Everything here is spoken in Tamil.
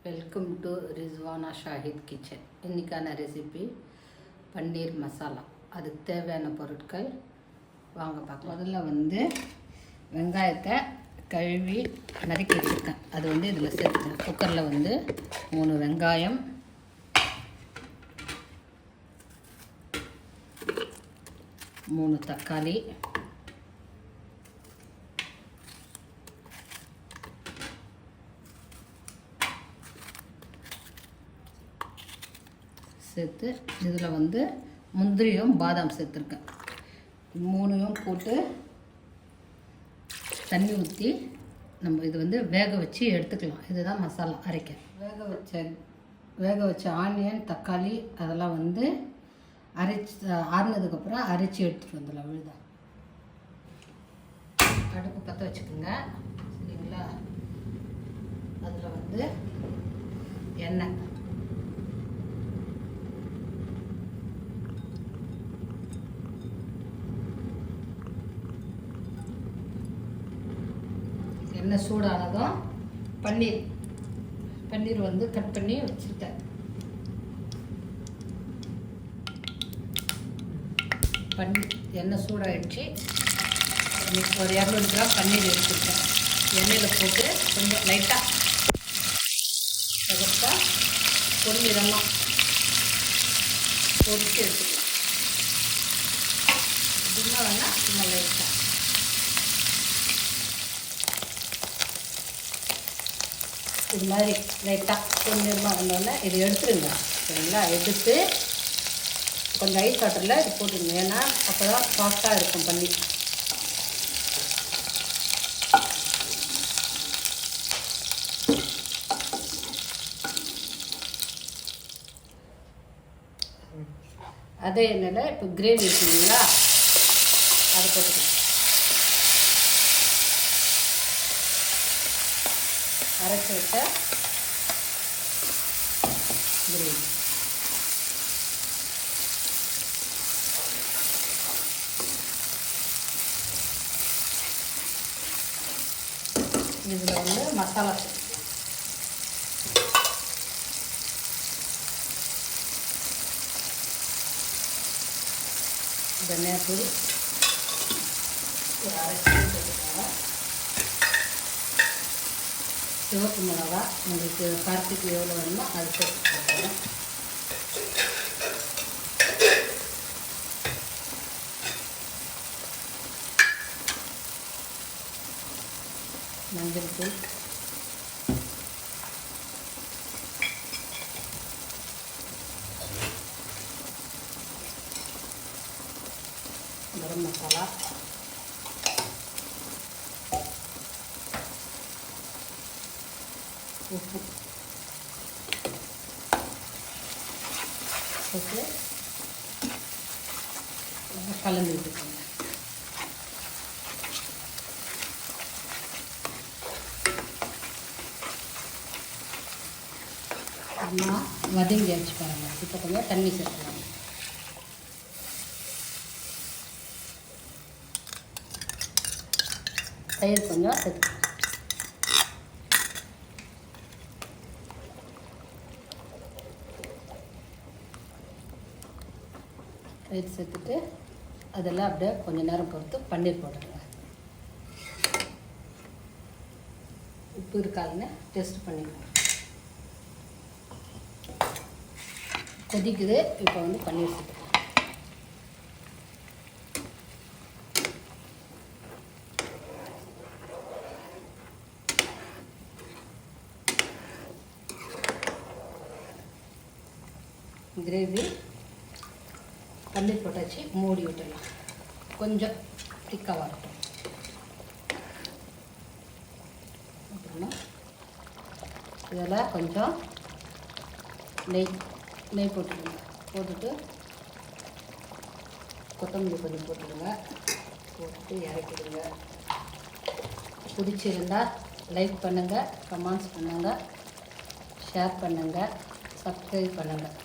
Welcome to Rizwana Shahid kitchen. இன்றைக்கான ரெசிபி பன்னீர் மசாலா. அதுக்கு தேவையான பொருட்கள் வாங்க பார்க்கலாம். முதல்ல வெங்காயத்தை கழுவி நறுக்கி வச்சுருக்கேன். அது இதில் சேர்த்துக்கேன். குக்கரில் 3 வெங்காயம், 3 தக்காளி, சேர்த்து இதில் முந்திரியும் பாதாம் சேர்த்துருக்கேன். 3யும் போட்டு தண்ணி ஊற்றி நம்ம இது வேக வச்சு எடுத்துக்கலாம். இதுதான் மசாலா அரைக்க. வேக வச்ச ஆனியன், தக்காளி அதெல்லாம் அரைச்சி ஆறுனதுக்கப்புறம் அரைச்சி எடுத்துகிட்டு வந்துடலாம். விழுதா அடுப்பு பற்ற வச்சுக்கோங்க. சரிங்களா? அதில் எண்ணெய், எண்ணெய் சூடானதும் பன்னீர் கட் பண்ணி வச்சுருக்கேன். எண்ணெய் சூடாகிடுச்சு. ஒரு 200 கிராம் பன்னீர் எடுத்துருக்கேன். எண்ணெயில் போட்டு கொஞ்சம் லைட்டாக செவத்தா பொன்னிறமாக பொரிச்சு எடுத்துக்கலாம். இன்னும் வேணால் சும்மா லைட்டாக இது மாதிரி லைட்டாக பொன்னிறமாக வந்தோடனே இதை எடுத்துருங்க. சரிங்களா? எடுத்து கொஞ்சம் ஐஸ் வாட்டரில் இது போட்டுருங்க. ஏன்னா அப்போ தான் சாஃப்டாக இருக்கும் பன்னீர். அதே எண்ணெயில் இப்போ கிரேவி இருக்குங்களா, அதை போட்டுக்கலாம். அரைச்சி வச்ச கிரேவி இதில் மசாலா தனியாத்தூள் ஒரு அரை ஸ்பூன் போட்டுக்கோங்க. சிவப்பு மிளகா உங்களுக்கு காரத்துக்கு எவ்வளோ வேணுமோ அது சேர்த்துக்கோங்க. மஞ்சள் தூள், கரம் மசாலா, உப்பு போட்டு கலந்து விட்டுக்கோங்க. அம்மா வதங்கி வச்சு பாருங்கள். இப்போ கொஞ்சம் தண்ணி சேர்த்துக்கலாம். தயிர் கொஞ்சம் சேர்த்துக்கலாம். தயிர் சேர்த்துட்டு அதெல்லாம் அப்படியே கொஞ்சம் நேரம் பொறுத்து பன்னீர் போட்டுருங்க. உப்பு இருக்காதுன்னு டெஸ்ட் பண்ணிக்கோங்க. கொதிக்குது. இப்போ பன்னீர் சேர்த்துக்கலாம். கிரேவி பன்னீர் போட்டாச்சு. மூடி விட்டுடலாம். கொஞ்சம் திக்காக வரட்டும். அப்புறமா இதில் கொஞ்சம் நெய் போட்டுடுங்க. போட்டுட்டு கொத்தமல்லி கொஞ்சம் போட்டுடுங்க. போட்டுட்டு இறக்கிடுங்க. பிடிச்சிருந்தால் லைக் பண்ணுங்கள், கமெண்ட்ஸ் பண்ணுங்கள், ஷேர் பண்ணுங்கள், சப்ஸ்கிரைப் பண்ணுங்கள்.